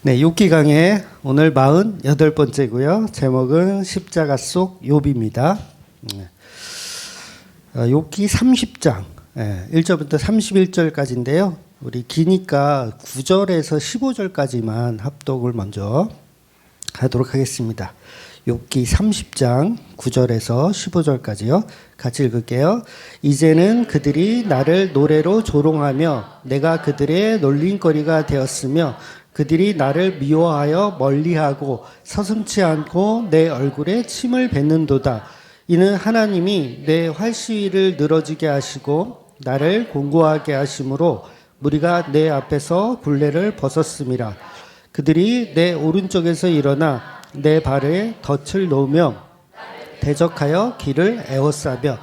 네, 욥기 강의 오늘 48번째고요. 제목은 십자가 속 욥입니다. 욥기 30장 1절부터 31절까지인데요. 우리 기니까 9절에서 15절까지만 합독을 먼저 하도록 하겠습니다. 욥기 30장 9절에서 15절까지요. 같이 읽을게요. 이제는 그들이 나를 노래로 조롱하며 내가 그들의 놀림거리가 되었으며 그들이 나를 미워하여 멀리하고 서슴지 않고 내 얼굴에 침을 뱉는도다. 이는 하나님이 내 활시위를 늘어지게 하시고 나를 공고하게 하심으로 무리가 내 앞에서 굴레를 벗었음이라. 그들이 내 오른쪽에서 일어나 내 발에 덫을 놓으며 대적하여 길을 에워싸며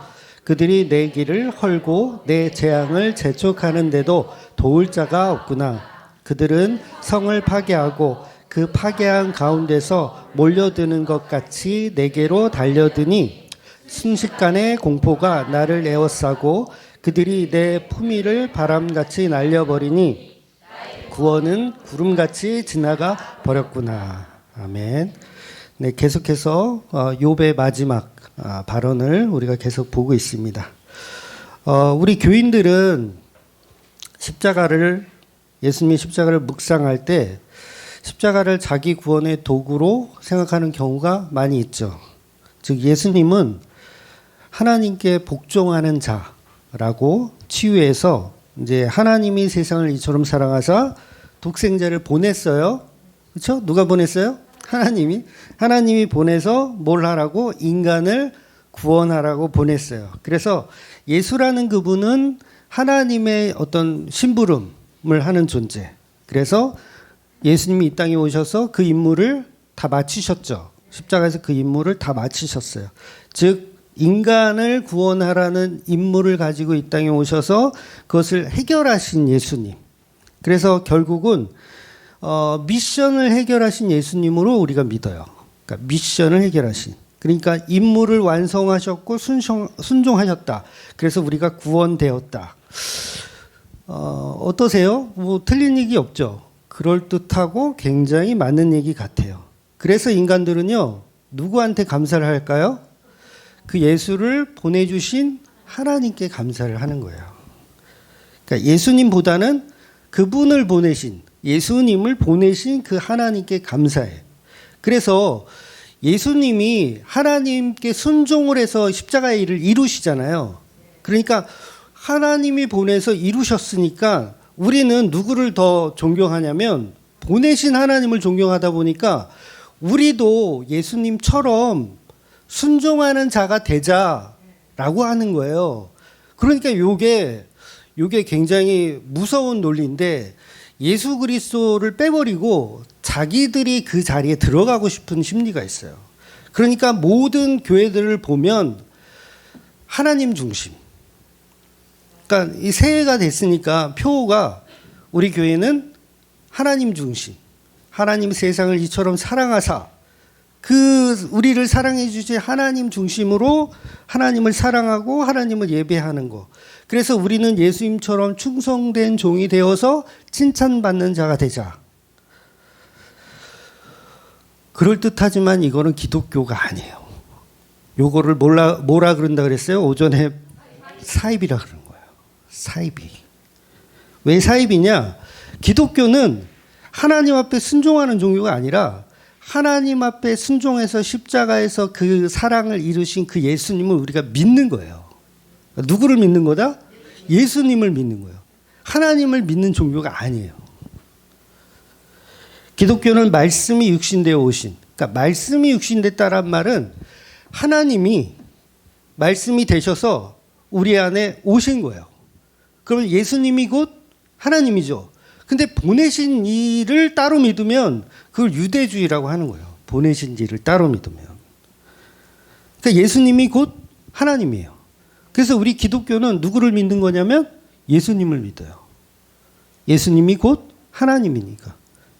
그들이 내 길을 헐고 내 재앙을 재촉하는데도 도울 자가 없구나. 그들은 성을 파괴하고 그 파괴한 가운데서 몰려드는 것 같이 내게로 달려드니 순식간에 공포가 나를 에워싸고 그들이 내 품위를 바람같이 날려버리니 구원은 구름같이 지나가 버렸구나. 아멘. 네, 계속해서 욥의 마지막 발언을 우리가 계속 보고 있습니다. 우리 교인들은 예수님의 십자가를 묵상할 때 십자가를 자기 구원의 도구로 생각하는 경우가 많이 있죠. 즉 예수님은 하나님께 복종하는 자라고 치유해서 이제 하나님이 세상을 이처럼 사랑하사 독생자를 보냈어요. 그렇죠? 누가 보냈어요? 하나님이 보내서 뭘 하라고? 인간을 구원하라고 보냈어요. 그래서 예수라는 그분은 하나님의 어떤 심부름을 하는 존재. 그래서 예수님이 이 땅에 오셔서 그 임무를 다 마치셨죠. 십자가에서 그 임무를 다 마치셨어요. 즉 인간을 구원하라는 임무를 가지고 이 땅에 오셔서 그것을 해결하신 예수님. 그래서 결국은 미션을 해결하신 예수님으로 우리가 믿어요. 그러니까 미션을 해결하신. 그러니까 임무를 완성하셨고 순종하셨다. 그래서 우리가 구원되었다. 어떠세요? 뭐 틀린 얘기 없죠. 그럴듯하고 굉장히 맞는 얘기 같아요. 그래서 인간들은요, 누구한테 감사를 할까요? 그 예수를 보내주신 하나님께 감사를 하는 거예요. 그러니까 예수님보다는 그분을 보내신, 예수님을 보내신 그 하나님께 감사해. 그래서 예수님이 하나님께 순종을 해서 십자가의 일을 이루시잖아요. 그러니까 하나님이 보내서 이루셨으니까 우리는 누구를 더 존경하냐면 보내신 하나님을 존경하다 보니까 우리도 예수님처럼 순종하는 자가 되자라고 하는 거예요. 그러니까 요게 굉장히 무서운 논리인데 예수 그리스도를 빼버리고 자기들이 그 자리에 들어가고 싶은 심리가 있어요. 그러니까 모든 교회들을 보면 하나님 중심. 그러니까 이 새해가 됐으니까 표어가 우리 교회는 하나님 중심. 하나님 세상을 이처럼 사랑하사 우리를 사랑해 주신 하나님 중심으로 하나님을 사랑하고 하나님을 예배하는 거. 그래서 우리는 예수님처럼 충성된 종이 되어서 칭찬받는 자가 되자. 그럴듯하지만 이거는 기독교가 아니에요. 요거를 뭐라 그런다 그랬어요? 오전에 사입이라 그런 거예요. 사입이. 왜 사입이냐? 기독교는 하나님 앞에 순종하는 종교가 아니라 하나님 앞에 순종해서 십자가에서 그 사랑을 이루신 그 예수님을 우리가 믿는 거예요. 누구를 믿는 거다? 예수님을 믿는 거예요. 하나님을 믿는 종교가 아니에요. 기독교는 말씀이 육신되어 오신, 그러니까 말씀이 육신됐다란 말은 하나님이 말씀이 되셔서 우리 안에 오신 거예요. 그러면 예수님이 곧 하나님이죠. 근데 보내신 이를 따로 믿으면 그걸 유대주의라고 하는 거예요. 보내신 이를 따로 믿으면. 그러니까 예수님이 곧 하나님이에요. 그래서 우리 기독교는 누구를 믿는 거냐면 예수님을 믿어요. 예수님이 곧 하나님이니까.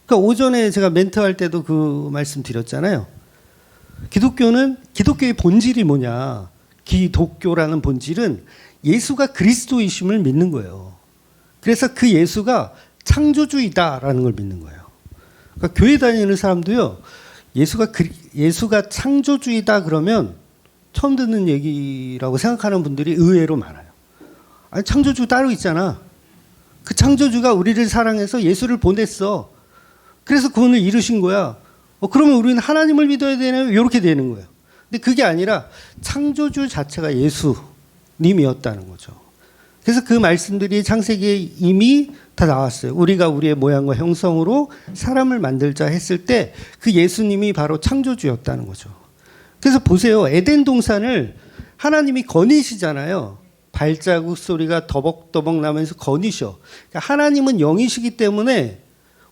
그러니까 오전에 제가 멘트할 때도 그 말씀 드렸잖아요. 기독교의 본질이 뭐냐. 기독교라는 본질은 예수가 그리스도이심을 믿는 거예요. 그래서 그 예수가 창조주이다라는 걸 믿는 거예요. 그러니까 교회 다니는 사람도요. 예수가 창조주이다 그러면 처음 듣는 얘기라고 생각하는 분들이 의외로 많아요. 아니, 창조주 따로 있잖아. 그 창조주가 우리를 사랑해서 예수를 보냈어. 그래서 구원을 이루신 거야. 그러면 우리는 하나님을 믿어야 되나요? 이렇게 되는 거예요. 근데 그게 아니라 창조주 자체가 예수님이었다는 거죠. 그래서 그 말씀들이 창세기에 이미 다 나왔어요. 우리가 우리의 모양과 형성으로 사람을 만들자 했을 때 그 예수님이 바로 창조주였다는 거죠. 그래서 보세요. 에덴 동산을 하나님이 거니시잖아요. 발자국 소리가 더벅더벅 나면서 거니셔. 그러니까 하나님은 영이시기 때문에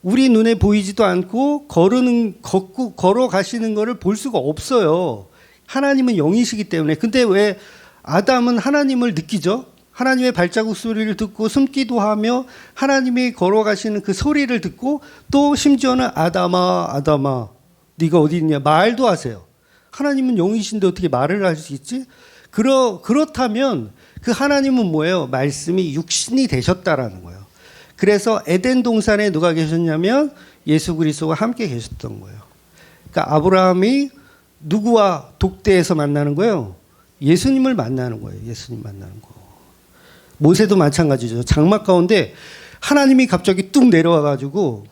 우리 눈에 보이지도 않고 걸어가시는 것을 볼 수가 없어요. 하나님은 영이시기 때문에. 근데 왜 아담은 하나님을 느끼죠? 하나님의 발자국 소리를 듣고 숨기도 하며 하나님이 걸어가시는 그 소리를 듣고 또 심지어는 아담아 아담아 네가 어디 있냐 말도 하세요. 하나님은 영이신데 어떻게 말을 할 수 있지? 그렇다면 그 하나님은 뭐예요? 말씀이 육신이 되셨다라는 거예요. 그래서 에덴 동산에 누가 계셨냐면 예수 그리스도가 함께 계셨던 거예요. 그러니까 아브라함이 누구와 독대에서 만나는 거예요? 예수님을 만나는 거예요. 예수님 만나는 거. 모세도 마찬가지죠. 장막 가운데 하나님이 갑자기 뚝 내려와가지고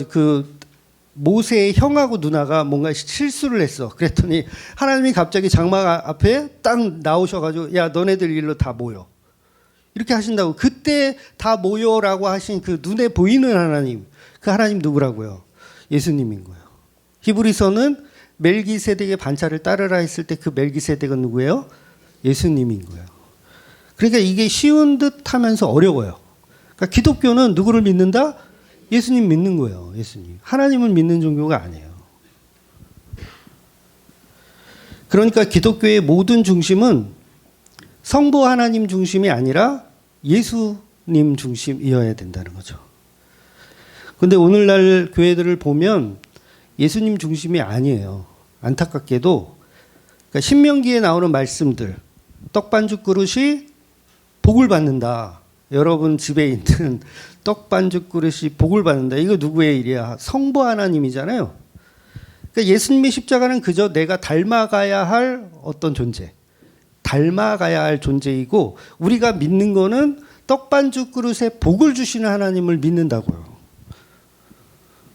그 모세의 형하고 누나가 뭔가 실수를 했어. 그랬더니 하나님이 갑자기 장막 앞에 딱 나오셔가지고 야 너네들 일로 다 모여. 이렇게 하신다고. 그때 다 모여라고 하신 그 눈에 보이는 하나님. 그 하나님 누구라고요? 예수님인 거예요. 히브리서는 멜기세덱의 반차를 따르라 했을 때 그 멜기세덱은 누구예요? 예수님인 거예요. 그러니까 이게 쉬운 듯 하면서 어려워요. 그러니까 기독교는 누구를 믿는다? 예수님 믿는 거예요. 예수님. 하나님을 믿는 종교가 아니에요. 그러니까 기독교의 모든 중심은 성부 하나님 중심이 아니라 예수님 중심이어야 된다는 거죠. 그런데 오늘날 교회들을 보면 예수님 중심이 아니에요. 안타깝게도. 그러니까 신명기에 나오는 말씀들, 떡반죽 그릇이 복을 받는다. 여러분 집에 있는 떡반죽 그릇이 복을 받는다. 이거 누구의 일이야? 성부 하나님이잖아요. 그러니까 예수님의 십자가는 그저 내가 닮아가야 할 어떤 존재. 닮아가야 할 존재이고 우리가 믿는 거는 떡반죽 그릇에 복을 주시는 하나님을 믿는다고요.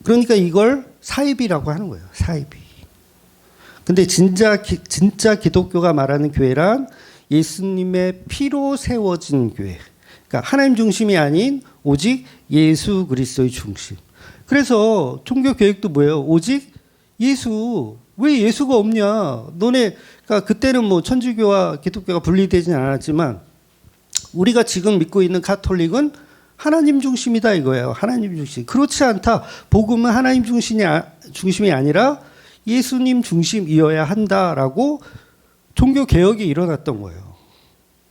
그러니까 이걸 사이비라고 하는 거예요. 사이비. 근데 진짜 기독교가 말하는 교회란 예수님의 피로 세워진 교회. 그러니까 하나님 중심이 아닌 오직 예수 그리스도의 중심. 그래서 종교 교육도 뭐예요? 오직 예수. 왜 예수가 없냐? 그러니까 그때는 뭐 천주교와 기독교가 분리되진 않았지만 우리가 지금 믿고 있는 가톨릭은 하나님 중심이다 이거예요. 하나님 중심. 그렇지 않다. 복음은 하나님 중심이 아니라 예수님 중심이어야 한다라고 종교 개혁이 일어났던 거예요.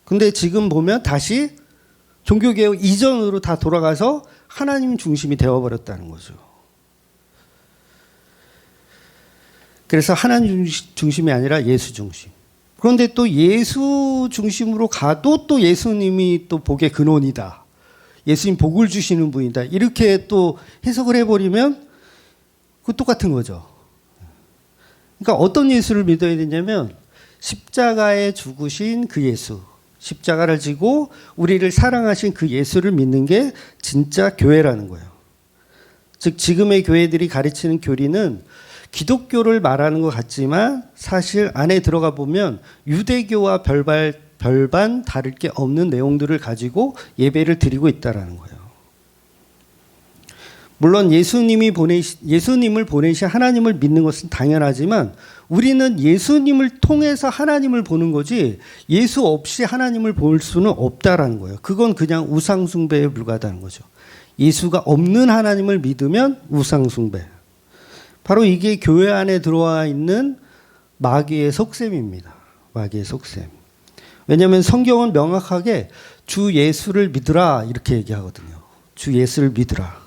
근데 지금 보면 다시 종교 개혁 이전으로 다 돌아가서 하나님 중심이 되어버렸다는 거죠. 그래서 하나님 중심이 아니라 예수 중심. 그런데 또 예수 중심으로 가도 또 예수님이 또 복의 근원이다. 예수님 복을 주시는 분이다. 이렇게 또 해석을 해버리면 그 똑같은 거죠. 그러니까 어떤 예수를 믿어야 되냐면 십자가에 죽으신 그 예수. 십자가를 지고 우리를 사랑하신 그 예수를 믿는 게 진짜 교회라는 거예요. 즉 지금의 교회들이 가르치는 교리는 기독교를 말하는 것 같지만 사실 안에 들어가 보면 유대교와 별반 다를 게 없는 내용들을 가지고 예배를 드리고 있다는 거예요. 물론 예수님을 보내신 하나님을 믿는 것은 당연하지만 우리는 예수님을 통해서 하나님을 보는 거지 예수 없이 하나님을 볼 수는 없다라는 거예요. 그건 그냥 우상숭배에 불과하다는 거죠. 예수가 없는 하나님을 믿으면 우상숭배. 바로 이게 교회 안에 들어와 있는 마귀의 속셈입니다. 마귀의 속셈. 왜냐하면 성경은 명확하게 주 예수를 믿으라 이렇게 얘기하거든요. 주 예수를 믿으라.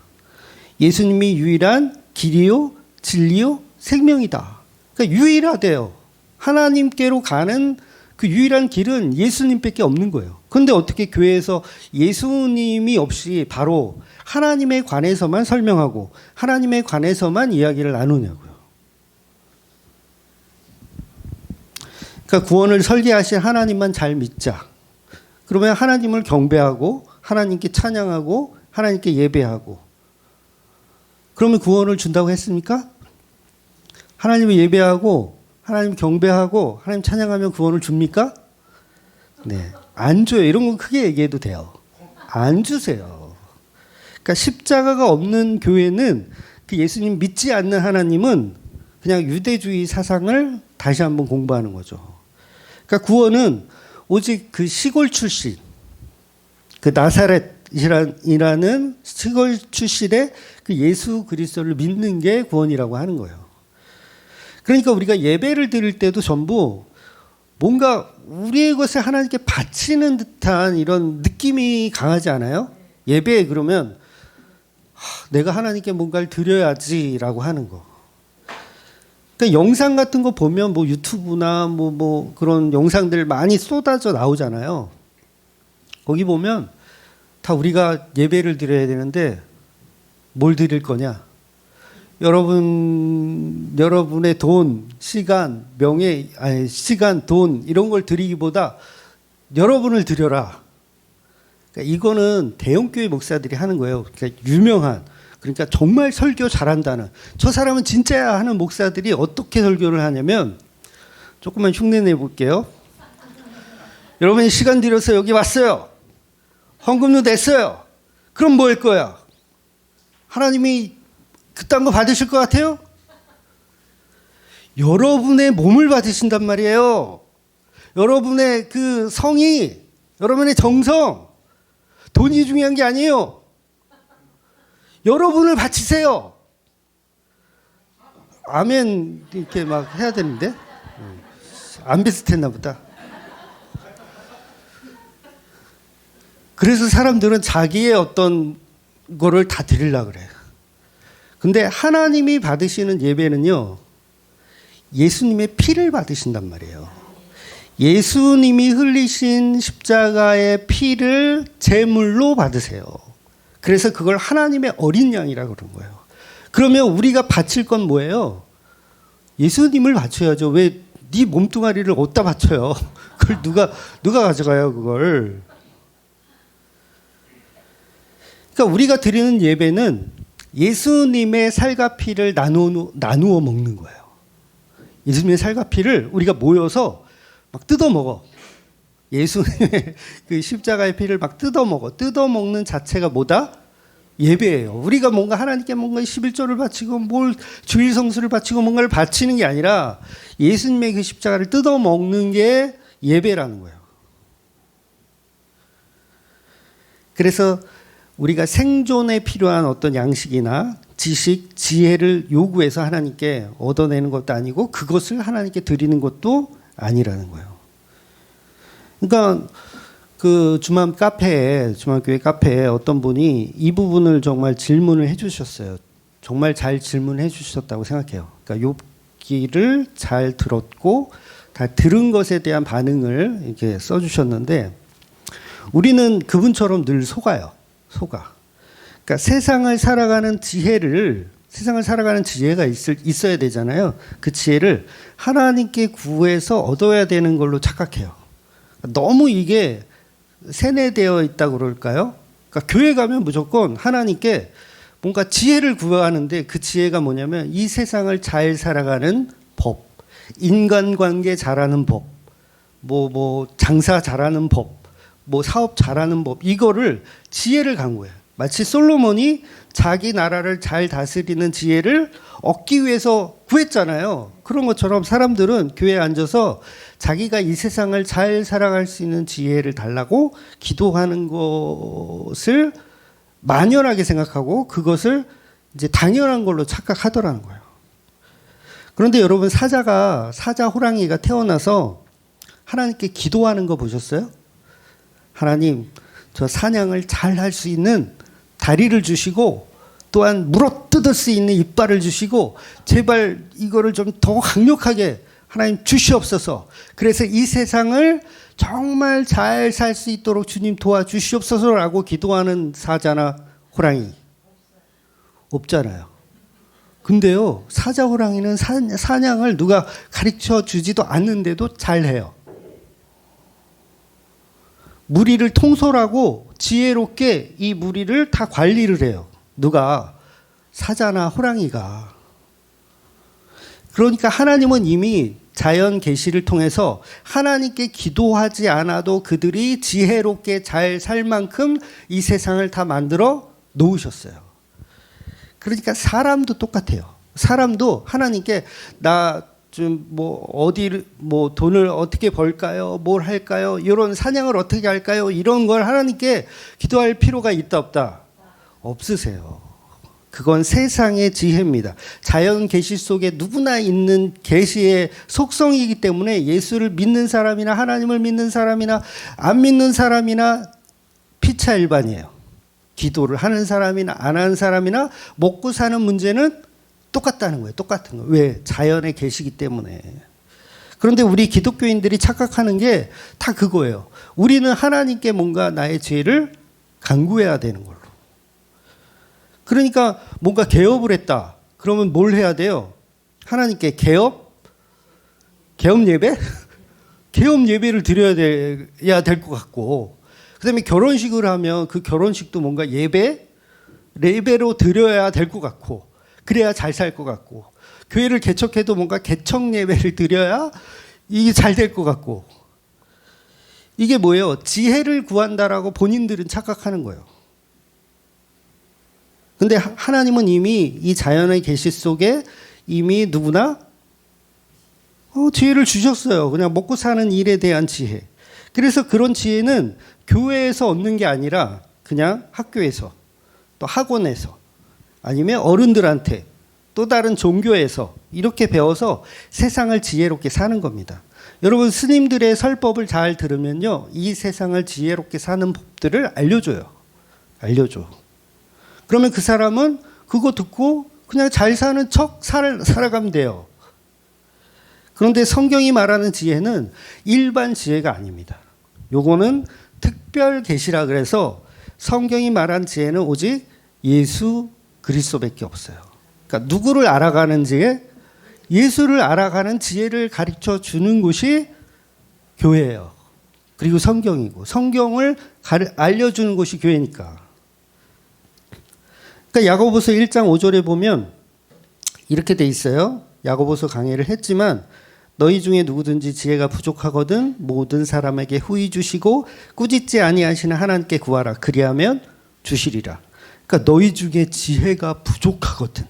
예수님이 유일한 길이요, 진리요, 생명이다. 그러니까 유일하대요. 하나님께로 가는 그 유일한 길은 예수님밖에 없는 거예요. 그런데 어떻게 교회에서 예수님이 없이 바로 하나님에 관해서만 설명하고 하나님에 관해서만 이야기를 나누냐고요. 그러니까 구원을 설계하신 하나님만 잘 믿자. 그러면 하나님을 경배하고 하나님께 찬양하고 하나님께 예배하고 그러면 구원을 준다고 했습니까? 하나님을 예배하고 하나님 경배하고 하나님 찬양하면 구원을 줍니까? 네, 안 줘요. 이런 건 크게 얘기해도 돼요. 안 주세요. 그러니까 십자가가 없는 교회는 그 예수님 믿지 않는 하나님은 그냥 유대주의 사상을 다시 한번 공부하는 거죠. 그러니까 구원은 오직 그 시골 출신, 그 나사렛이라는 시골 출신의 그 예수 그리스도를 믿는 게 구원이라고 하는 거예요. 그러니까 우리가 예배를 드릴 때도 전부 뭔가 우리의 것을 하나님께 바치는 듯한 이런 느낌이 강하지 않아요? 예배에 그러면 내가 하나님께 뭔가를 드려야지라고 하는 거. 그러니까 영상 같은 거 보면 뭐 유튜브나 뭐 그런 영상들 많이 쏟아져 나오잖아요. 거기 보면 다 우리가 예배를 드려야 되는데 뭘 드릴 거냐? 여러분의 돈, 시간, 명예, 시간, 돈 이런 걸 드리기보다 여러분을 드려라. 그러니까 이거는 대형교회 목사들이 하는 거예요. 그러니까 유명한, 그러니까 정말 설교 잘한다는, 저 사람은 진짜야 하는 목사들이 어떻게 설교를 하냐면, 조금만 흉내 내볼게요. 여러분이 시간 들여서 여기 왔어요. 헌금도 냈어요. 그럼 뭐 할 거야? 하나님이 그딴 거 받으실 것 같아요? 여러분의 몸을 받으신단 말이에요. 여러분의 그 성의, 여러분의 정성, 돈이 중요한 게 아니에요. 여러분을 바치세요. 아멘 이렇게 막 해야 되는데 안 비슷했나 보다. 그래서 사람들은 자기의 어떤 거를 다 드리려고 그래요. 근데 하나님이 받으시는 예배는요, 예수님의 피를 받으신단 말이에요. 예수님이 흘리신 십자가의 피를 제물로 받으세요. 그래서 그걸 하나님의 어린 양이라고 그런 거예요. 그러면 우리가 바칠 건 뭐예요? 예수님을 바쳐야죠. 왜 네 몸뚱아리를 어디다 바쳐요? 그걸 누가 가져가요, 그걸. 그러니까 우리가 드리는 예배는 예수님의 살과 피를 나누어 먹는 거예요. 예수님의 살과 피를 우리가 모여서 막 뜯어 먹어. 예수님의 그 십자가의 피를 막 뜯어 먹어. 뜯어 먹는 자체가 뭐다? 예배예요. 우리가 뭔가 하나님께 뭔가 11조를 바치고 뭘 주일 성수를 바치고 뭔가를 바치는 게 아니라 예수님의 그 십자가를 뜯어 먹는 게 예배라는 거예요. 그래서 우리가 생존에 필요한 어떤 양식이나 지식, 지혜를 요구해서 하나님께 얻어내는 것도 아니고 그것을 하나님께 드리는 것도 아니라는 거예요. 그러니까 그 주말교회 카페에 어떤 분이 이 부분을 정말 질문을 해 주셨어요. 정말 잘 질문해 주셨다고 생각해요. 그러니까 욥기를 잘 들었고 다 들은 것에 대한 반응을 이렇게 써 주셨는데 우리는 그분처럼 늘 속아. 그러니까 세상을 살아가는 지혜가 있어야 되잖아요. 그 지혜를 하나님께 구해서 얻어야 되는 걸로 착각해요. 너무 이게 세뇌되어 있다고 그럴까요? 그러니까 교회 가면 무조건 하나님께 뭔가 지혜를 구하는데 그 지혜가 뭐냐면 이 세상을 잘 살아가는 법, 인간관계 잘하는 법, 뭐 장사 잘하는 법, 뭐 사업 잘하는 법, 이거를 지혜를 강구해요. 마치 솔로몬이 자기 나라를 잘 다스리는 지혜를 얻기 위해서 구했잖아요. 그런 것처럼 사람들은 교회에 앉아서 자기가 이 세상을 잘 살아갈 수 있는 지혜를 달라고 기도하는 것을 만연하게 생각하고 그것을 이제 당연한 걸로 착각하더라는 거예요. 그런데 여러분 사자 호랑이가 태어나서 하나님께 기도하는 거 보셨어요? 하나님, 저 사냥을 잘 할 수 있는 다리를 주시고 또한 물어뜯을 수 있는 이빨을 주시고 제발 이거를 좀 더 강력하게 하나님 주시옵소서. 그래서 이 세상을 정말 잘 살 수 있도록 주님 도와주시옵소서라고 기도하는 사자나 호랑이 없잖아요. 근데요, 사자 호랑이는 사냥을 누가 가르쳐 주지도 않는데도 잘해요. 무리를 통솔하고 지혜롭게 이 무리를 다 관리를 해요. 누가? 사자나 호랑이가. 그러니까 하나님은 이미 자연 계시를 통해서 하나님께 기도하지 않아도 그들이 지혜롭게 잘 살 만큼 이 세상을 다 만들어 놓으셨어요. 그러니까 사람도 똑같아요. 사람도 하나님께 나 좀 뭐 어디를 뭐 돈을 어떻게 벌까요? 뭘 할까요? 이런 사냥을 어떻게 할까요? 이런 걸 하나님께 기도할 필요가 있다 없다? 없으세요. 그건 세상의 지혜입니다. 자연 계시 속에 누구나 있는 계시의 속성이기 때문에 예수를 믿는 사람이나 하나님을 믿는 사람이나 안 믿는 사람이나 피차 일반이에요. 기도를 하는 사람이나 안 하는 사람이나 먹고 사는 문제는 똑같다는 거예요. 똑같은 거예요. 왜? 자연의 계시기 때문에. 그런데 우리 기독교인들이 착각하는 게 다 그거예요. 우리는 하나님께 뭔가 나의 죄를 간구해야 되는 걸로. 그러니까 뭔가 개업을 했다. 그러면 뭘 해야 돼요? 하나님께 개업 예배? 개업 예배를 드려야 될 것 같고, 그 다음에 결혼식을 하면 그 결혼식도 뭔가 예배로 드려야 될 것 같고, 그래야 잘 살 것 같고, 교회를 개척해도 뭔가 개척 예배를 드려야 이게 잘 될 것 같고, 이게 뭐예요? 지혜를 구한다라고 본인들은 착각하는 거예요. 근데 하나님은 이미 이 자연의 계시 속에 이미 누구나 지혜를 주셨어요. 그냥 먹고 사는 일에 대한 지혜. 그래서 그런 지혜는 교회에서 얻는 게 아니라 그냥 학교에서, 또 학원에서, 아니면 어른들한테, 또 다른 종교에서 이렇게 배워서 세상을 지혜롭게 사는 겁니다. 여러분, 스님들의 설법을 잘 들으면요, 이 세상을 지혜롭게 사는 법들을 알려줘. 그러면 그 사람은 그거 듣고 그냥 잘 사는 척 살아가면 돼요. 그런데 성경이 말하는 지혜는 일반 지혜가 아닙니다. 요거는 특별 계시라 그래서 성경이 말한 지혜는 오직 예수 그리스도밖에 없어요. 그러니까 누구를 알아가는 지혜? 예수를 알아가는 지혜를 가르쳐 주는 곳이 교회예요. 그리고 성경이고, 성경을 알려주는 곳이 교회니까. 그러니까 야고보서 1장 5절에 보면 이렇게 돼 있어요. 야고보서 강의를 했지만 너희 중에 누구든지 지혜가 부족하거든 모든 사람에게 후히 주시고 꾸짖지 아니하시는 하나님께 구하라. 그리하면 주시리라. 그러니까 너희 중에 지혜가 부족하거든.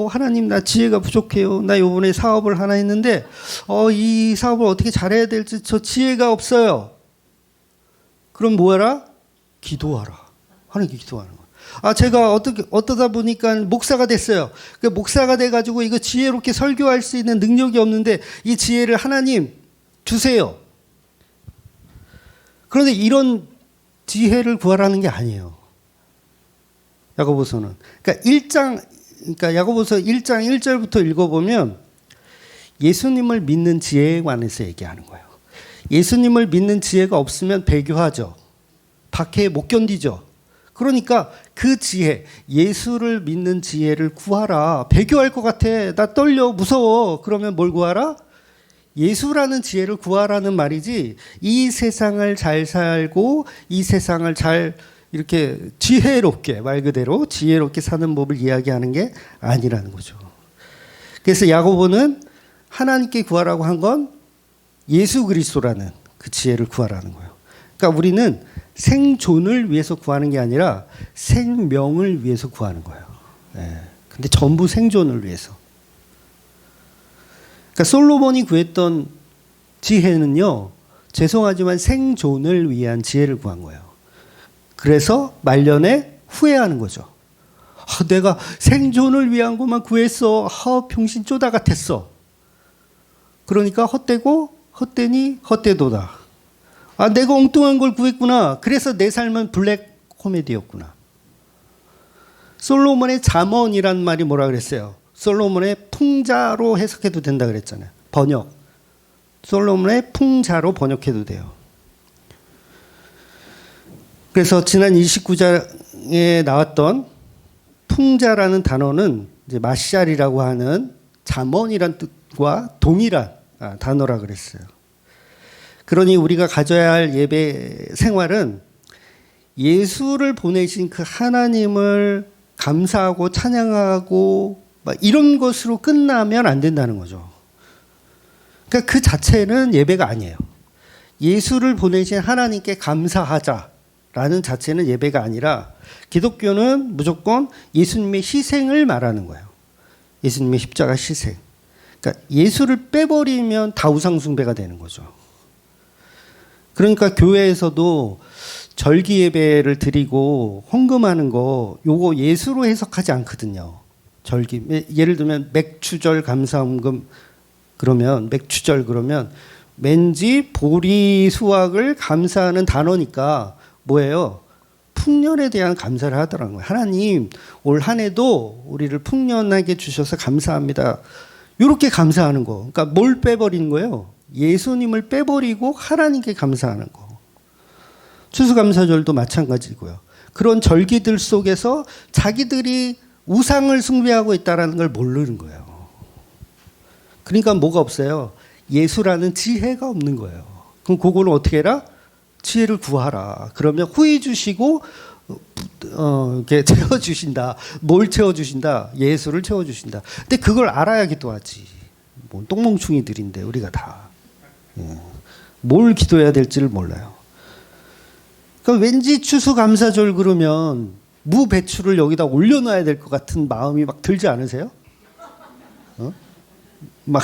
하나님, 나 지혜가 부족해요. 나 이번에 사업을 하나 했는데 이 사업을 어떻게 잘해야 될지 저 지혜가 없어요. 그럼 뭐하라? 기도하라. 하나님께 기도하는 거예요. 제가 어떠다 보니까 목사가 됐어요. 그 목사가 돼가지고 이거 지혜롭게 설교할 수 있는 능력이 없는데 이 지혜를 하나님 주세요. 그런데 이런 지혜를 구하라는 게 아니에요. 야고보서는. 그러니까 야고보서 1장 1절부터 읽어보면 예수님을 믿는 지혜에 관해서 얘기하는 거예요. 예수님을 믿는 지혜가 없으면 배교하죠. 박해에 못 견디죠. 그러니까 그 지혜, 예수를 믿는 지혜를 구하라. 배교할 것 같아. 나 떨려. 무서워. 그러면 뭘 구하라? 예수라는 지혜를 구하라는 말이지, 이 세상을 잘 살고 이 세상을 잘 이렇게 지혜롭게, 말 그대로 지혜롭게 사는 법을 이야기하는 게 아니라는 거죠. 그래서 야고보는 하나님께 구하라고 한 건 예수 그리스도라는 그 지혜를 구하라는 거예요. 그러니까 우리는 생존을 위해서 구하는 게 아니라 생명을 위해서 구하는 거예요. 근데 전부 생존을 위해서. 그러니까 솔로몬이 구했던 지혜는요, 죄송하지만 생존을 위한 지혜를 구한 거예요. 그래서 말년에 후회하는 거죠. 내가 생존을 위한 것만 구했어. 병신 쪼다 같았어. 그러니까 헛되니 헛되도다. 내가 엉뚱한 걸 구했구나. 그래서 내 삶은 블랙 코미디였구나. 솔로몬의 잠언이란 말이 뭐라 그랬어요? 솔로몬의 풍자로 해석해도 된다 그랬잖아요. 번역. 솔로몬의 풍자로 번역해도 돼요. 그래서 지난 29장에 나왔던 풍자라는 단어는 이제 마샬이라고 하는 잠언이란 뜻과 동일한 단어라 그랬어요. 그러니 우리가 가져야 할 예배 생활은 예수를 보내신 그 하나님을 감사하고 찬양하고 막 이런 것으로 끝나면 안 된다는 거죠. 그러니까 그 자체는 예배가 아니에요. 예수를 보내신 하나님께 감사하자라는 자체는 예배가 아니라 기독교는 무조건 예수님의 희생을 말하는 거예요. 예수님의 십자가 희생. 그러니까 예수를 빼버리면 다 우상숭배가 되는 거죠. 그러니까 교회에서도 절기 예배를 드리고 헌금하는 거 요거 예수로 해석하지 않거든요. 절기 예를 들면 맥추절 감사헌금 그러면 맥추절 그러면 왠지 보리 수확을 감사하는 단어니까 뭐예요? 풍년에 대한 감사를 하더라고요. 하나님 올 한 해도 우리를 풍년하게 주셔서 감사합니다. 이렇게 감사하는 거. 그러니까 뭘 빼버린 거예요? 예수님을 빼버리고 하나님께 감사하는 거. 추수감사절도 마찬가지고요. 그런 절기들 속에서 자기들이 우상을 숭배하고 있다는 걸 모르는 거예요. 그러니까 뭐가 없어요? 예수라는 지혜가 없는 거예요. 그럼 그거는 어떻게 해라? 지혜를 구하라. 그러면 후히 주시고 이렇게 채워주신다. 뭘 채워주신다? 예수를 채워주신다. 근데 그걸 알아야 기도하지. 뭐 똥멍충이들인데 우리가 다. 뭘 기도해야 될지를 몰라요. 그러니까 왠지 추수감사절 그러면 무배추를 여기다 올려놔야 될 것 같은 마음이 막 들지 않으세요? 막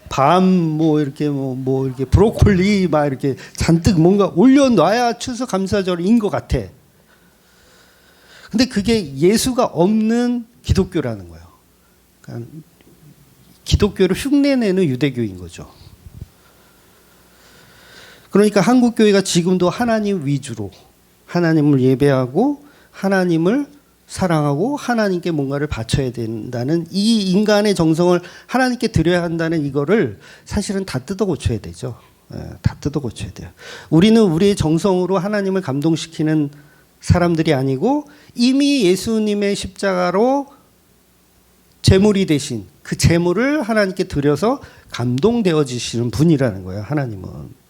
밤 뭐 이렇게 뭐 이렇게 브로콜리 막 이렇게 잔뜩 뭔가 올려놔야 추수감사절인 것 같아. 근데 그게 예수가 없는 기독교라는 거예요. 그러니까 기독교를 흉내내는 유대교인 거죠. 그러니까 한국 교회가 지금도 하나님 위주로 하나님을 예배하고 하나님을 사랑하고 하나님께 뭔가를 바쳐야 된다는 이 인간의 정성을 하나님께 드려야 한다는 이거를 사실은 다 뜯어 고쳐야 되죠. 다 뜯어 고쳐야 돼요. 우리는 우리의 정성으로 하나님을 감동시키는 사람들이 아니고 이미 예수님의 십자가로 제물이 되신 그 제물을 하나님께 드려서 감동되어지시는 분이라는 거예요. 하나님은.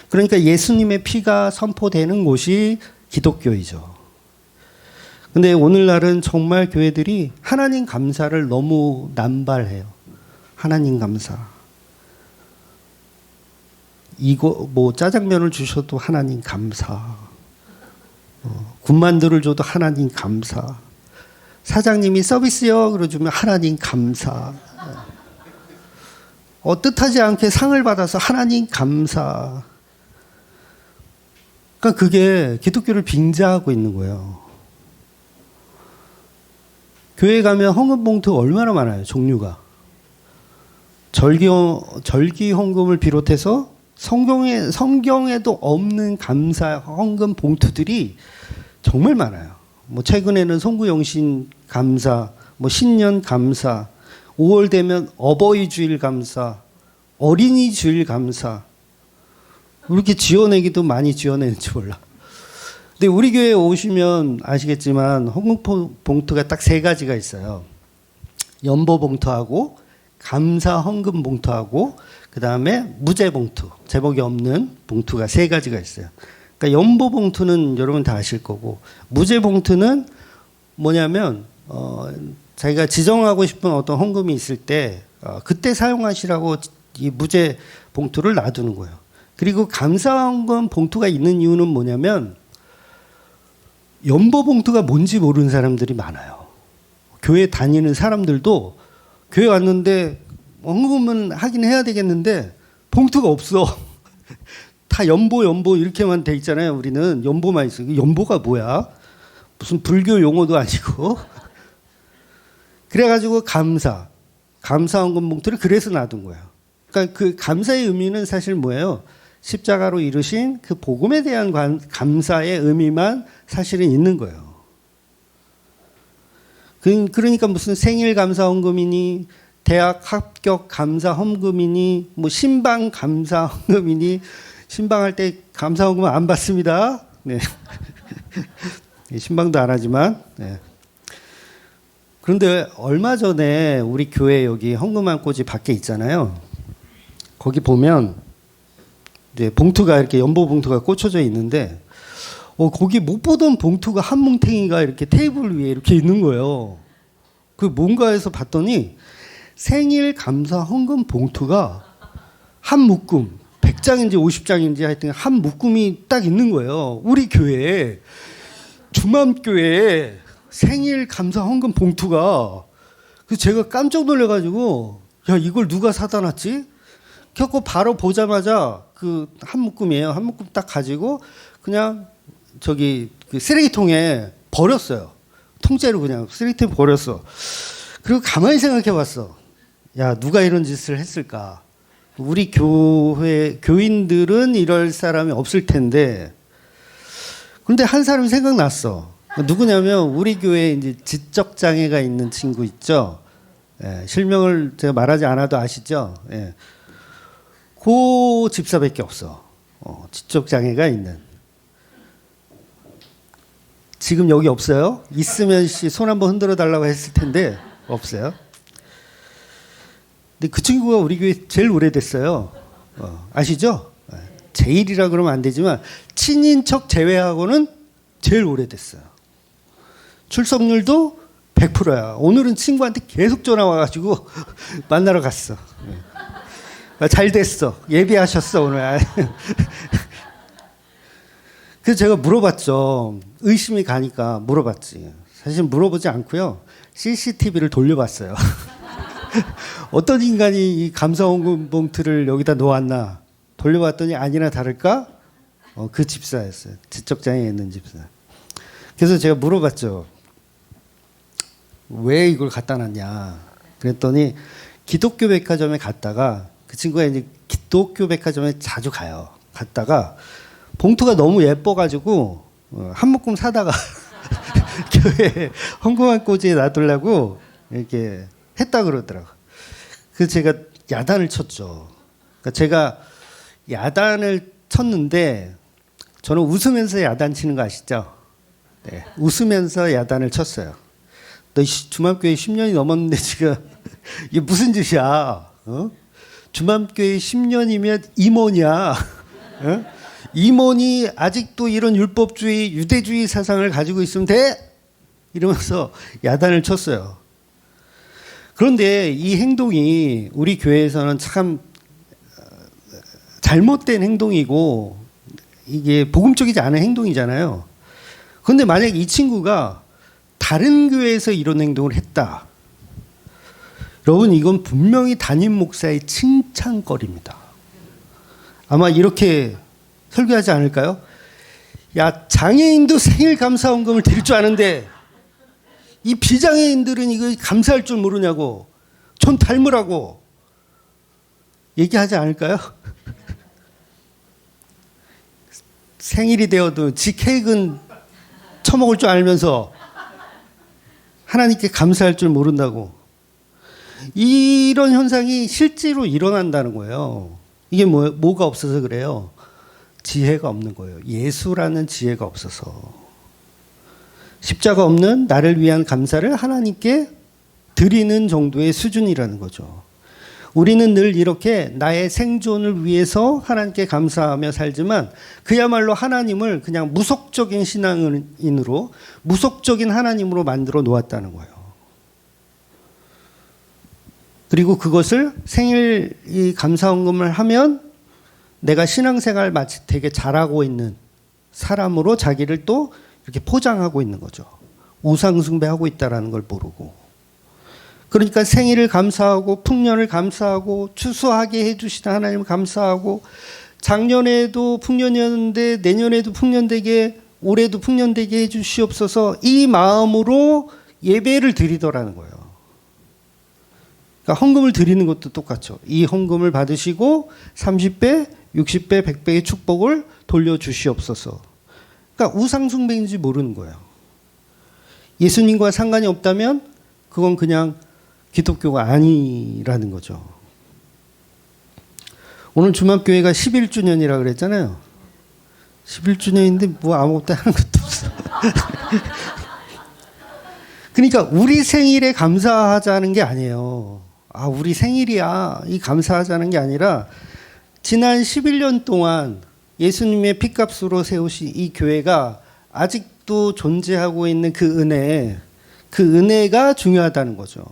그러니까 예수님의 피가 선포되는 곳이 기독교이죠. 근데 오늘날은 정말 교회들이 하나님 감사를 너무 남발해요. 하나님 감사. 이거 뭐 짜장면을 주셔도 하나님 감사. 군만두를 줘도 하나님 감사. 사장님이 서비스요 그러주면 하나님 감사. 뜻하지 않게 상을 받아서 하나님 감사. 그러니까 그게 기독교를 빙자하고 있는 거예요. 교회 가면 헌금 봉투 얼마나 많아요, 종류가. 절기 헌금을 비롯해서 성경에도 없는 감사 헌금 봉투들이 정말 많아요. 뭐 최근에는 송구영신 감사, 뭐 신년 감사, 5월 되면 어버이 주일 감사, 어린이 주일 감사. 이렇게 지어내기도 많이 지어내는지 몰라. 근데 우리 교회에 오시면 아시겠지만 헌금 봉투가 딱 세 가지가 있어요. 연보 봉투하고 감사 헌금 봉투하고 그다음에 무제 봉투, 제목이 없는 봉투가 세 가지가 있어요. 그러니까 연보 봉투는 여러분 다 아실 거고 무제 봉투는 뭐냐면 자기가 지정하고 싶은 어떤 헌금이 있을 때 그때 사용하시라고 이 무제 봉투를 놔두는 거예요. 그리고 감사 헌금 봉투가 있는 이유는 뭐냐면 연보 봉투가 뭔지 모르는 사람들이 많아요. 교회 다니는 사람들도 교회 왔는데 헌금은 하긴 해야 되겠는데 봉투가 없어. 다 연보 이렇게만 돼 있잖아요. 우리는 연보만 있어요. 연보가 뭐야? 무슨 불교 용어도 아니고. 그래가지고 감사 헌금 봉투를 그래서 놔둔 거예요. 그러니까 그 감사의 의미는 사실 뭐예요? 십자가로 이루신 그 복음에 대한 감사의 의미만 사실은 있는 거예요. 그러니까 무슨 생일 감사 헌금이니 대학 합격 감사 헌금이니 뭐 신방 감사 헌금이니 신방할 때 감사 헌금 안 받습니다. 네. 신방도 안 하지만. 네. 그런데 얼마 전에 우리 교회 여기 헌금한 꽂이 밖에 있잖아요. 거기 보면 이제 봉투가 이렇게 연보 봉투가 꽂혀져 있는데 거기 못 보던 봉투가 한 뭉탱이가 이렇게 테이블 위에 이렇게 있는 거예요. 그 뭔가 해서 봤더니 생일 감사 헌금 봉투가 한 묶음 100장인지 50장인지 하여튼 한 묶음이 딱 있는 거예요. 우리 교회에 주맘교회에 생일 감사 헌금 봉투가. 그래서 제가 깜짝 놀래가지고 야 이걸 누가 사다 놨지? 켜고 바로 보자마자 그 한 묶음이에요. 한 묶음 딱 가지고 그냥 저기 그 쓰레기통에 버렸어요. 통째로 그냥 쓰레기통에 버렸어. 그리고 가만히 생각해봤어. 야 누가 이런 짓을 했을까? 우리 교회 교인들은 이럴 사람이 없을 텐데. 그런데 한 사람이 생각났어. 누구냐면 우리 교회에 이제 지적 장애가 있는 친구 있죠. 예, 실명을 제가 말하지 않아도 아시죠. 예. 그 집사밖에 없어. 지적 장애가 있는. 지금 여기 없어요? 있으면 손 한번 흔들어 달라고 했을 텐데 없어요. 근데 그 친구가 우리 교회 제일 오래됐어요. 아시죠? 제일이라 그러면 안 되지만 친인척 제외하고는 제일 오래됐어요. 출석률도 100%야. 오늘은 친구한테 계속 전화 와가지고 만나러 갔어. 잘 됐어. 예비하셨어 오늘. 그래서 제가 물어봤죠. 의심이 가니까 물어봤지. 사실 물어보지 않고요. CCTV를 돌려봤어요. 어떤 인간이 이 감사원금 봉투를 여기다 놓았나 돌려봤더니 아니나 다를까 그 집사였어요. 지적장애 있는 집사. 그래서 제가 물어봤죠. 왜 이걸 갖다 놨냐. 그랬더니 기독교 백화점에 갔다가 그 친구가 이제 기독교 백화점에 자주 가요. 갔다가 봉투가 너무 예뻐가지고 한 묶음 사다가 교회 헌금한 꽂이에 놔두려고 이렇게 했다 그러더라고. 그래서 제가 야단을 쳤죠. 그러니까 제가 야단을 쳤는데 저는 웃으면서 야단 치는 거 아시죠? 네, 웃으면서 야단을 쳤어요. 너 주맘교회 10년이 넘었는데 지금 이게 무슨 짓이야? 주맘교회 10년이면 임원이야. 임원이 아직도 이런 율법주의, 유대주의 사상을 가지고 있으면 돼? 이러면서 야단을 쳤어요. 그런데 이 행동이 우리 교회에서는 참 잘못된 행동이고 이게 복음적이지 않은 행동이잖아요. 그런데 만약 이 친구가 다른 교회에서 이런 행동을 했다. 여러분 이건 분명히 담임 목사의 칭찬거리입니다. 아마 이렇게 설교하지 않을까요? 야 장애인도 생일 감사헌금을 드릴 줄 아는데 이 비장애인들은 이거 감사할 줄 모르냐고 좀 닮으라고 얘기하지 않을까요? 생일이 되어도 지 케이크는 처먹을 줄 알면서 하나님께 감사할 줄 모른다고. 이런 현상이 실제로 일어난다는 거예요. 이게 뭐가 없어서 그래요? 지혜가 없는 거예요. 예수라는 지혜가 없어서. 십자가 없는 나를 위한 감사를 하나님께 드리는 정도의 수준이라는 거죠. 우리는 늘 이렇게 나의 생존을 위해서 하나님께 감사하며 살지만 그야말로 하나님을 그냥 무속적인 신앙인으로 무속적인 하나님으로 만들어 놓았다는 거예요. 그리고 그것을 생일 이 감사헌금을 하면 내가 신앙생활 마치 되게 잘하고 있는 사람으로 자기를 또 이렇게 포장하고 있는 거죠. 우상숭배하고 있다는 걸 모르고. 그러니까 생일을 감사하고 풍년을 감사하고 추수하게 해주시는 하나님을 감사하고 작년에도 풍년이었는데 내년에도 풍년되게 올해도 풍년되게 해주시옵소서 이 마음으로 예배를 드리더라는 거예요. 그러니까 헌금을 드리는 것도 똑같죠. 이 헌금을 받으시고 30배, 60배, 100배의 축복을 돌려주시옵소서. 그러니까 우상숭배인지 모르는 거예요. 예수님과 상관이 없다면 그건 그냥 기독교가 아니라는 거죠. 오늘 주막교회가 11주년이라 그랬잖아요. 11주년인데 뭐 아무것도 하는 것도 없어. 그러니까 우리 생일에 감사하자는 게 아니에요. 아, 우리 생일이야. 이 감사하자는 게 아니라 지난 11년 동안 예수님의 피값으로 세우신 이 교회가 아직도 존재하고 있는 그 은혜가 중요하다는 거죠.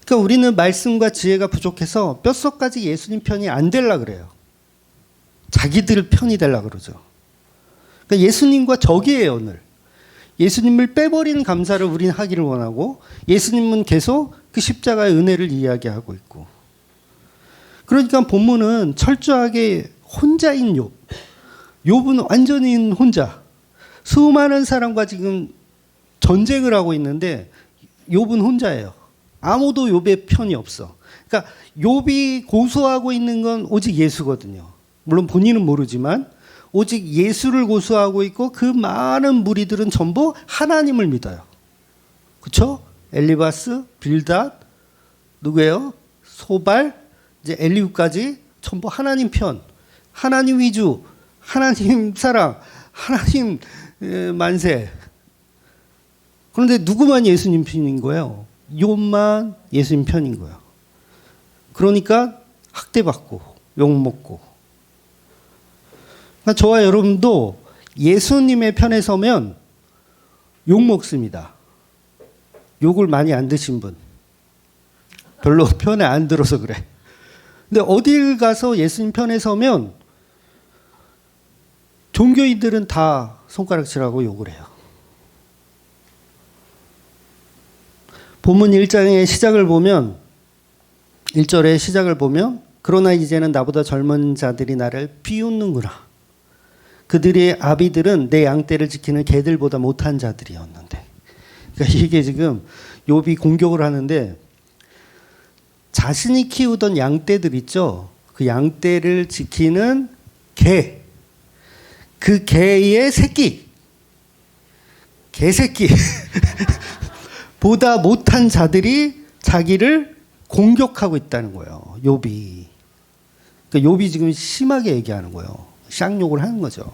그러니까 우리는 말씀과 지혜가 부족해서 뼛속까지 예수님 편이 안 되려 그래요. 자기들 편이 되려 그러죠. 그러니까 예수님과 적이에요, 오늘. 예수님을 빼버리는 감사를 우리는 하기를 원하고 예수님은 계속 그 십자가의 은혜를 이야기하고 있고. 그러니까 본문은 철저하게 혼자인 욥. 욥은 완전히 혼자. 수많은 사람과 지금 전쟁을 하고 있는데 욥은 혼자예요. 아무도 욥의 편이 없어. 그러니까 욥이 고소하고 있는 건 오직 예수거든요. 물론 본인은 모르지만 오직 예수를 고소하고 있고 그 많은 무리들은 전부 하나님을 믿어요. 그렇죠? 엘리바스, 빌닷, 누구예요? 소발, 이제 엘리후까지 전부 하나님 편, 하나님 위주, 하나님 사랑, 하나님 만세. 그런데 누구만 예수님 편인 거예요? 욥만 예수님 편인 거예요. 그러니까 학대받고 욕먹고. 그러니까 저와 여러분도 예수님의 편에 서면 욕먹습니다. 욕을 많이 안 드신 분. 별로 편에 안 들어서 그래. 근데 어딜 가서 예수님 편에 서면 종교인들은 다 손가락질하고 욕을 해요. 본문 1장의 시작을 보면 1절의 시작을 보면 그러나 이제는 나보다 젊은 자들이 나를 비웃는구나. 그들의 아비들은 내 양떼를 지키는 개들보다 못한 자들이었는데. 그러니까 이게 지금 욥이 공격을 하는데 자신이 키우던 양떼들 있죠. 그 양떼를 지키는 개. 그 개의 새끼. 개새끼. 보다 못한 자들이 자기를 공격하고 있다는 거예요. 욥이. 그러니까 욥이 지금 심하게 얘기하는 거예요. 쌍욕을 하는 거죠.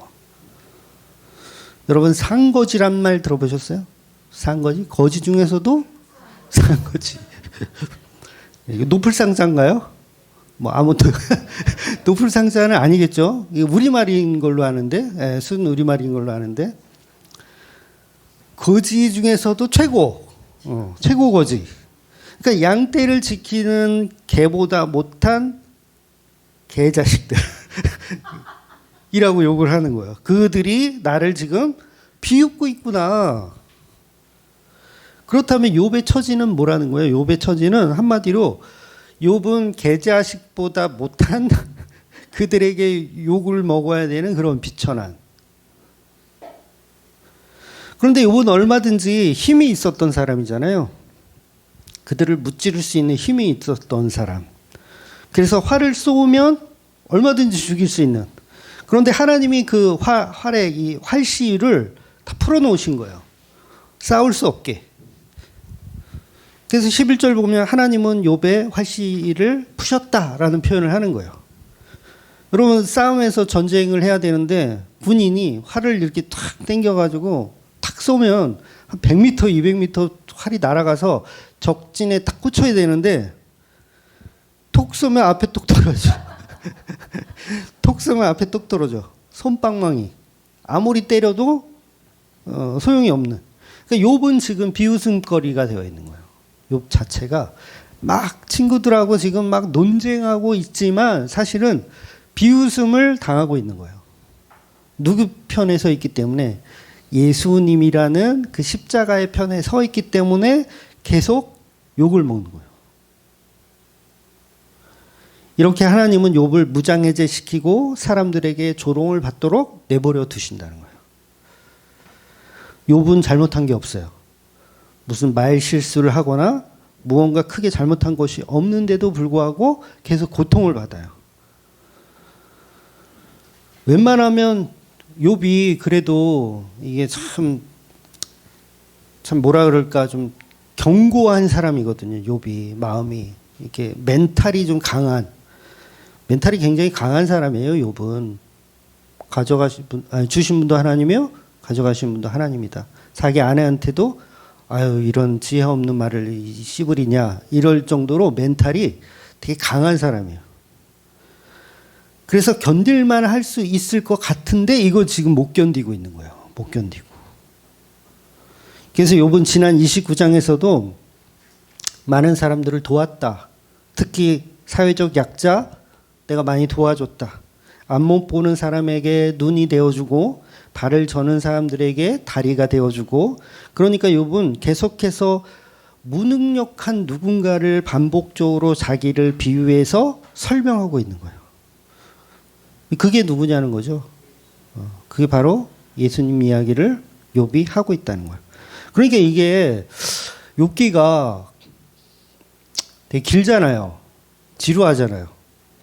여러분 상거지란 말 들어보셨어요? 상거지? 거지 중에서도 상거지. 이게 높을 상자인가요? 뭐 아무튼 높을 상자는 아니겠죠. 이게 우리말인 걸로 아는데, 순 우리말인 걸로 아는데 거지 중에서도 최고 거지. 그러니까 양떼를 지키는 개보다 못한 개자식들 이라고 욕을 하는 거예요. 그들이 나를 지금 비웃고 있구나. 그렇다면 욥의 처지는 뭐라는 거예요? 욥의 처지는 한마디로 욥은 개자식보다 못한 그들에게 욕을 먹어야 되는 그런 비천한. 그런데 욥은 얼마든지 힘이 있었던 사람이잖아요. 그들을 무찌를 수 있는 힘이 있었던 사람. 그래서 활을 쏘면 얼마든지 죽일 수 있는. 그런데 하나님이 그 활의 이 활시를 다 풀어놓으신 거예요. 싸울 수 없게. 그래서 11절 보면 하나님은 욥의 활시를 푸셨다라는 표현을 하는 거예요. 여러분 싸움에서 전쟁을 해야 되는데 군인이 활을 이렇게 탁 당겨가지고 탁 쏘면 한 100m, 200m 활이 날아가서 적진에 딱 꽂혀야 되는데 톡 쏘면 앞에 똑 떨어져. 톡 쏘면 앞에 똑 떨어져. 손방망이. 아무리 때려도 소용이 없는. 그러니까 욥은 지금 비웃음거리가 되어 있는 거예요. 욥 자체가 막 친구들하고 지금 막 논쟁하고 있지만 사실은 비웃음을 당하고 있는 거예요. 누구 편에 서 있기 때문에 예수님이라는 그 십자가의 편에 서 있기 때문에 계속 욕을 먹는 거예요. 이렇게 하나님은 욥을 무장해제시키고 사람들에게 조롱을 받도록 내버려 두신다는 거예요. 욥은 잘못한 게 없어요. 무슨 말 실수를 하거나 무언가 크게 잘못한 것이 없는데도 불구하고 계속 고통을 받아요. 웬만하면 욥이 그래도 이게 참 뭐라 그럴까 좀 견고한 사람이거든요. 욥이 마음이 이렇게 멘탈이 좀 강한, 멘탈이 굉장히 강한 사람이에요. 욥은 주신 분도 하나님이요, 가져가신 분도 하나님이다. 자기 아내한테도 아유 이런 지혜 없는 말을 씨부리냐 이럴 정도로 멘탈이 되게 강한 사람이에요. 그래서 견딜만 할 수 있을 것 같은데 이거 지금 못 견디고 있는 거예요. 못 견디고. 그래서 욥은 지난 29장에서도 많은 사람들을 도왔다. 특히 사회적 약자 내가 많이 도와줬다. 앞못 보는 사람에게 눈이 되어주고 발을 저는 사람들에게 다리가 되어주고, 그러니까 욥은 계속해서 무능력한 누군가를 반복적으로 자기를 비유해서 설명하고 있는 거예요. 그게 누구냐는 거죠. 그게 바로 예수님 이야기를 욥이 하고 있다는 거예요. 그러니까 이게 욥기가 되게 길잖아요. 지루하잖아요.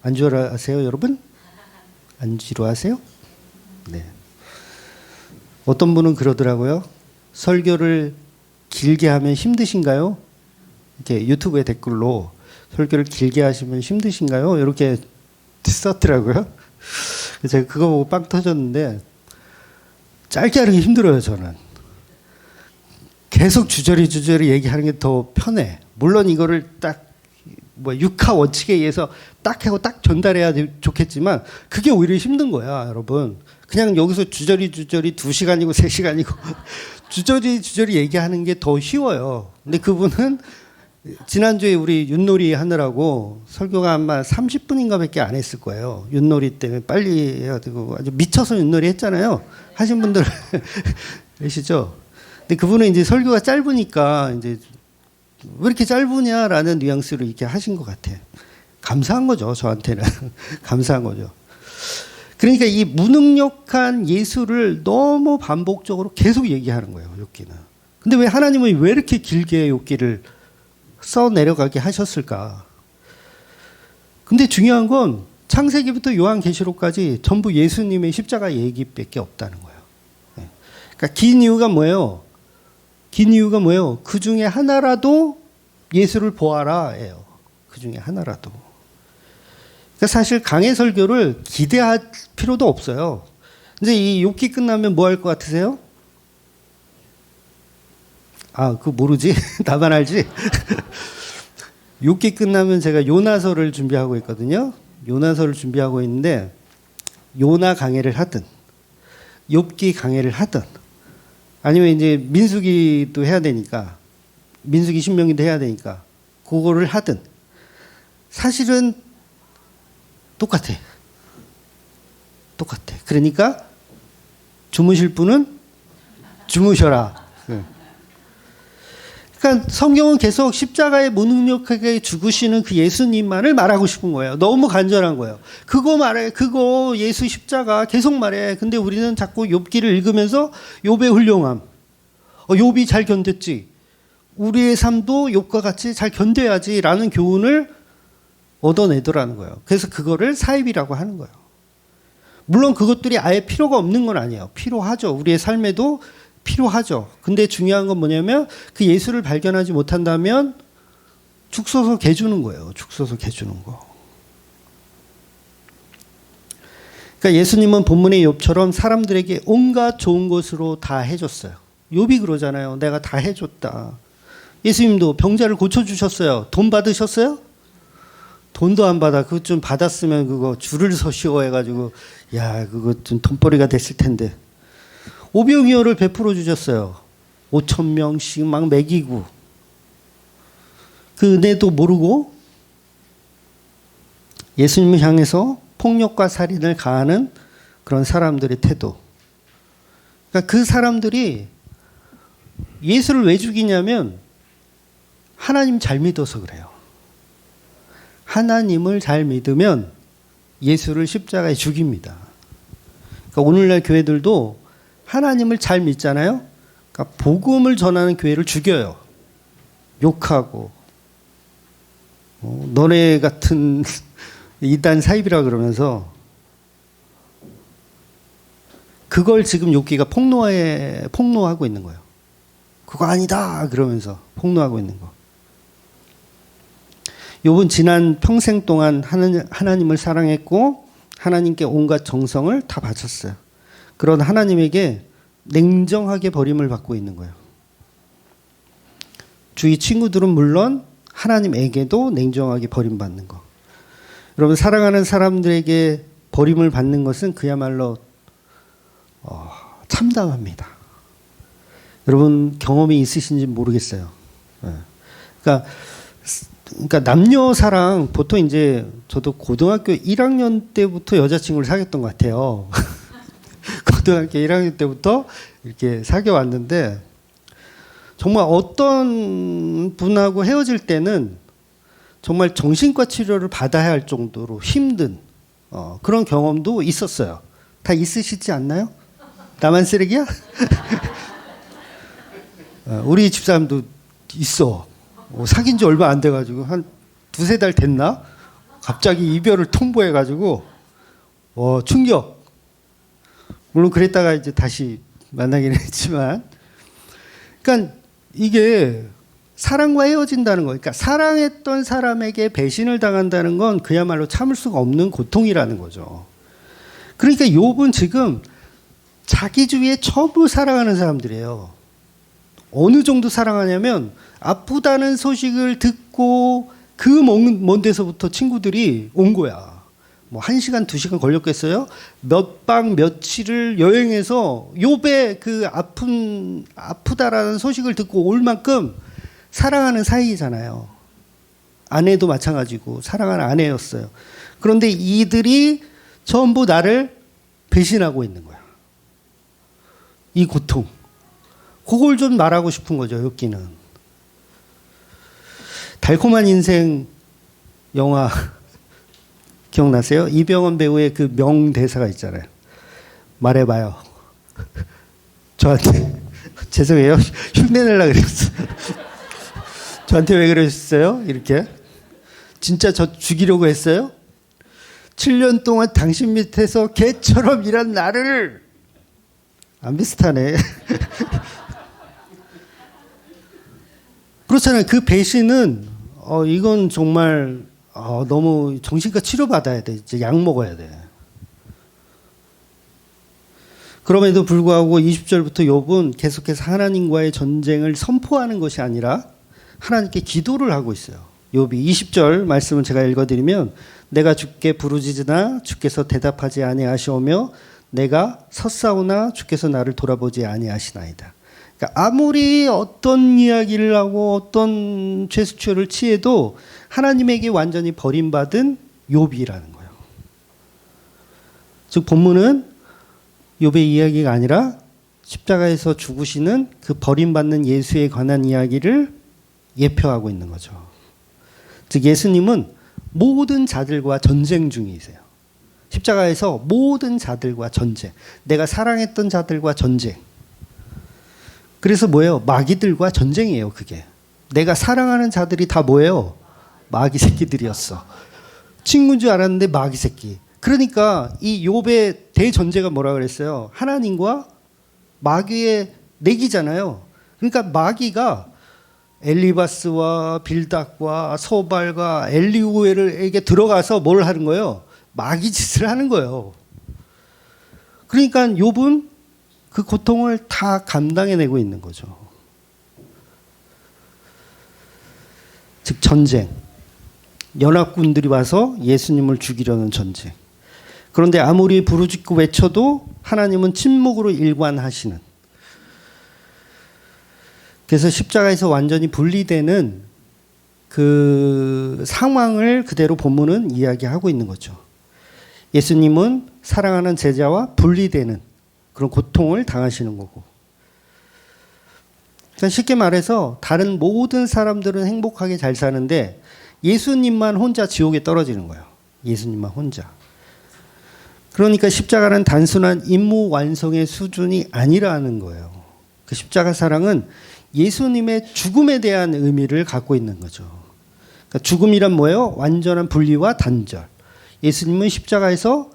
안 지루하세요, 여러분? 안 지루하세요? 네. 어떤 분은 그러더라고요. 설교를 길게 하면 힘드신가요? 이렇게 유튜브에 댓글로 설교를 길게 하시면 힘드신가요? 이렇게 썼더라고요. 제가 그거 보고 빵 터졌는데 짧게 하는 게 힘들어요, 저는. 계속 주저리 얘기하는 게 더 편해. 물론 이거를 딱 육하 원칙에 의해서 딱 하고 딱 전달해야 좋겠지만 그게 오히려 힘든 거야, 여러분. 그냥 여기서 주저리 2시간이고 3시간이고 주저리 얘기하는 게 더 쉬워요. 근데 그분은 지난주에 우리 윷놀이 하느라고 설교가 아마 30분인가 밖에 안 했을 거예요. 윷놀이 때문에 빨리 해야 되고 아주 미쳐서 윷놀이 했잖아요. 하신 분들 계시죠? 근데 그분은 이제 설교가 짧으니까 이제 왜 이렇게 짧으냐라는 뉘앙스로 이렇게 하신 것 같아. 감사한 거죠, 저한테는. 감사한 거죠. 그러니까 이 무능력한 예수를 너무 반복적으로 계속 얘기하는 거예요, 욥기는. 근데 왜 하나님은 왜 이렇게 길게 욥기를 써 내려가게 하셨을까? 근데 중요한 건 창세기부터 요한계시록까지 전부 예수님의 십자가 얘기밖에 없다는 거예요. 그러니까 긴 이유가 뭐예요? 그 중에 하나라도 예수를 보아라예요. 그 중에 하나라도. 그러니까 사실 강해 설교를 기대할 필요도 없어요. 근데 이 욥기 끝나면 뭐 할 것 같으세요? 그거 모르지? 나만 알지? 욥기 끝나면 제가 요나서를 준비하고 있거든요. 요나서를 준비하고 있는데 요나 강해를 하든 욥기 강해를 하든 아니면 이제 민수기도 해야 되니까 민수기 신명기도 해야 되니까 그거를 하든 사실은 똑같아. 그러니까 주무실 분은 주무셔라. 그러니까 성경은 계속 십자가에 무능력하게 죽으시는 그 예수님만을 말하고 싶은 거예요. 너무 간절한 거예요. 그거 말해. 그거 예수 십자가 계속 말해. 근데 우리는 자꾸 욥기를 읽으면서 욥의 훌륭함. 욥이 잘 견뎠지. 우리의 삶도 욥과 같이 잘 견뎌야지라는 교훈을 얻어내더라는 거예요. 그래서 그거를 사입이라고 하는 거예요. 물론 그것들이 아예 필요가 없는 건 아니에요. 필요하죠. 우리의 삶에도 필요하죠. 근데 중요한 건 뭐냐면 그 예수를 발견하지 못한다면 죽 서서 개 주는 거예요. 죽 서서 개 주는 거. 그러니까 예수님은 본문의 욥처럼 사람들에게 온갖 좋은 것으로 다 해줬어요. 욥이 그러잖아요. 내가 다 해줬다. 예수님도 병자를 고쳐주셨어요. 돈 받으셨어요? 돈도 안 받아. 그거 좀 받았으면 그거 줄을 서시오 해가지고 그거 좀 돈벌이가 됐을 텐데. 오병이어를 베풀어 주셨어요. 5,000명씩 막 먹이고. 그 은혜도 모르고 예수님을 향해서 폭력과 살인을 가하는 그런 사람들의 태도. 그러니까 그 사람들이 예수를 왜 죽이냐면 하나님 잘 믿어서 그래요. 하나님을 잘 믿으면 예수를 십자가에 죽입니다. 그러니까 오늘날 교회들도 하나님을 잘 믿잖아요. 그러니까 복음을 전하는 교회를 죽여요. 욕하고 너네 같은 이단 사입이라 그러면서 그걸 지금 욥기가 폭로하고 있는 거예요. 그거 아니다 그러면서 폭로하고 있는 거. 욥은 지난 평생 동안 하나님을 사랑했고 하나님께 온갖 정성을 다 바쳤어요. 그런 하나님에게 냉정하게 버림을 받고 있는 거예요. 주위 친구들은 물론 하나님에게도 냉정하게 버림받는 거. 여러분, 사랑하는 사람들에게 버림을 받는 것은 그야말로 참담합니다. 여러분 경험이 있으신지 모르겠어요. 그러니까 남녀 사랑 보통 이제 저도 고등학교 1학년 때부터 여자친구를 사귀었던 것 같아요. 고등학교 1학년 때부터 이렇게 사귀어 왔는데 정말 어떤 분하고 헤어질 때는 정말 정신과 치료를 받아야 할 정도로 힘든 그런 경험도 있었어요. 다 있으시지 않나요? 나만 쓰레기야? 우리 집사람도 있어. 사귄 지 얼마 안 돼가지고 한 두세 달 됐나? 갑자기 이별을 통보해가지고 충격. 물론 그랬다가 이제 다시 만나긴 했지만, 그러니까 이게 사랑과 헤어진다는 거, 그러니까 사랑했던 사람에게 배신을 당한다는 건 그야말로 참을 수가 없는 고통이라는 거죠. 그러니까 욥은 지금 자기 주위에 전부 사랑하는 사람들이에요. 어느 정도 사랑하냐면 아프다는 소식을 듣고 그 먼 데서부터 친구들이 온 거야. 뭐 1시간, 2시간 걸렸겠어요? 몇 박 며칠을 여행해서 욥의 그 아프다라는 소식을 듣고 올 만큼 사랑하는 사이잖아요. 아내도 마찬가지고 사랑하는 아내였어요. 그런데 이들이 전부 나를 배신하고 있는 거야. 이 고통. 그걸 좀 말하고 싶은 거죠, 욥기는. 달콤한 인생 영화 기억나세요? 이병헌 배우의 그 명대사가 있잖아요. 말해봐요. 저한테 죄송해요. 흉내내려고 그랬어요. 저한테 왜 그러셨어요? 이렇게. 진짜 저 죽이려고 했어요? 7년 동안 당신 밑에서 개처럼 일한 나를. 안 비슷하네. 그렇잖아요. 그 배신은 이건 정말 너무 정신과 치료받아야 돼. 이제 약 먹어야 돼. 그럼에도 불구하고 20절부터 욥은 계속해서 하나님과의 전쟁을 선포하는 것이 아니라 하나님께 기도를 하고 있어요. 욥이 20절 말씀을 제가 읽어드리면, 내가 주께 부르짖으나 주께서 대답하지 아니하시오며 내가 섰사오나 주께서 나를 돌아보지 아니하시나이다. 그러니까 아무리 어떤 이야기를 하고 어떤 제스처를 취해도 하나님에게 완전히 버림받은 욥이라는 거예요. 즉 본문은 욥의 이야기가 아니라 십자가에서 죽으시는 그 버림받는 예수에 관한 이야기를 예표하고 있는 거죠. 즉 예수님은 모든 자들과 전쟁 중이세요. 십자가에서 모든 자들과 전쟁. 내가 사랑했던 자들과 전쟁. 그래서 뭐예요? 마귀들과 전쟁이에요, 그게. 내가 사랑하는 자들이 다 뭐예요? 마귀 새끼들이었어. 친구인 줄 알았는데 마귀 새끼. 그러니까 이 욥의 대전제가 뭐라 그랬어요? 하나님과 마귀의 내기잖아요. 그러니까 마귀가 엘리바스와 빌닥과 소발과 엘리후엘에게 들어가서 뭘 하는 거예요? 마귀 짓을 하는 거예요. 그러니까 욥은 그 고통을 다 감당해내고 있는 거죠. 즉 전쟁. 연합군들이 와서 예수님을 죽이려는 전쟁. 그런데 아무리 부르짖고 외쳐도 하나님은 침묵으로 일관하시는. 그래서 십자가에서 완전히 분리되는 그 상황을 그대로 본문은 이야기하고 있는 거죠. 예수님은 사랑하는 제자와 분리되는 그런 고통을 당하시는 거고. 그러니까 쉽게 말해서 다른 모든 사람들은 행복하게 잘 사는데 예수님만 혼자 지옥에 떨어지는 거예요. 예수님만 혼자. 그러니까 십자가는 단순한 임무 완성의 수준이 아니라는 거예요. 그 십자가 사랑은 예수님의 죽음에 대한 의미를 갖고 있는 거죠. 그러니까 죽음이란 뭐예요? 완전한 분리와 단절. 예수님은 십자가에서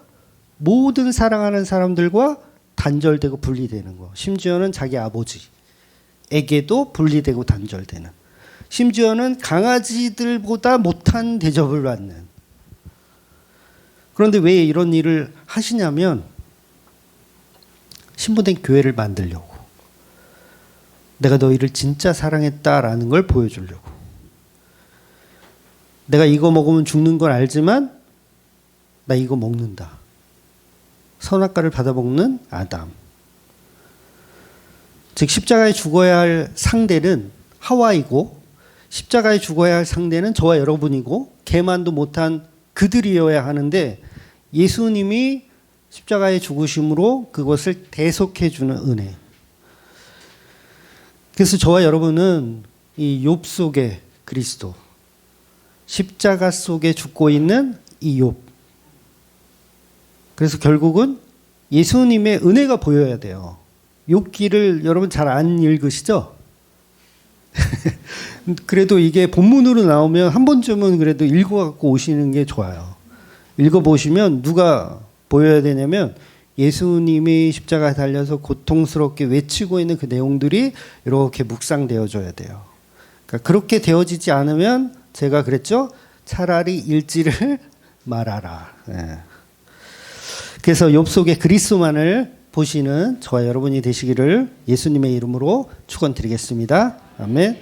모든 사랑하는 사람들과 단절되고 분리되는 거. 심지어는 자기 아버지에게도 에게도 분리되고 단절되는, 심지어는 강아지들보다 못한 대접을 받는. 그런데 왜 이런 일을 하시냐면 신부된 교회를 만들려고, 내가 너희를 진짜 사랑했다라는 걸 보여주려고. 내가 이거 먹으면 죽는 걸 알지만 나 이거 먹는다. 선악과를 받아먹는 아담. 즉 십자가에 죽어야 할 상대는 하와이고, 십자가에 죽어야 할 상대는 저와 여러분이고, 개만도 못한 그들이어야 하는데 예수님이 십자가에 죽으심으로 그것을 대속해 주는 은혜. 그래서 저와 여러분은 이 욥 속의 그리스도, 십자가 속에 죽고 있는 이 욥. 그래서 결국은 예수님의 은혜가 보여야 돼요. 욥기를 여러분 잘 안 읽으시죠? 그래도 이게 본문으로 나오면 한 번쯤은 그래도 읽어갖고 오시는 게 좋아요. 읽어보시면 누가 보여야 되냐면 예수님이 십자가에 달려서 고통스럽게 외치고 있는 그 내용들이 이렇게 묵상되어져야 돼요. 그러니까 그렇게 되어지지 않으면 제가 그랬죠? 차라리 읽지를 말아라. 네. 그래서 욥 속의 그리스도만을 보시는 저와 여러분이 되시기를 예수님의 이름으로 축원드리겠습니다. 아멘.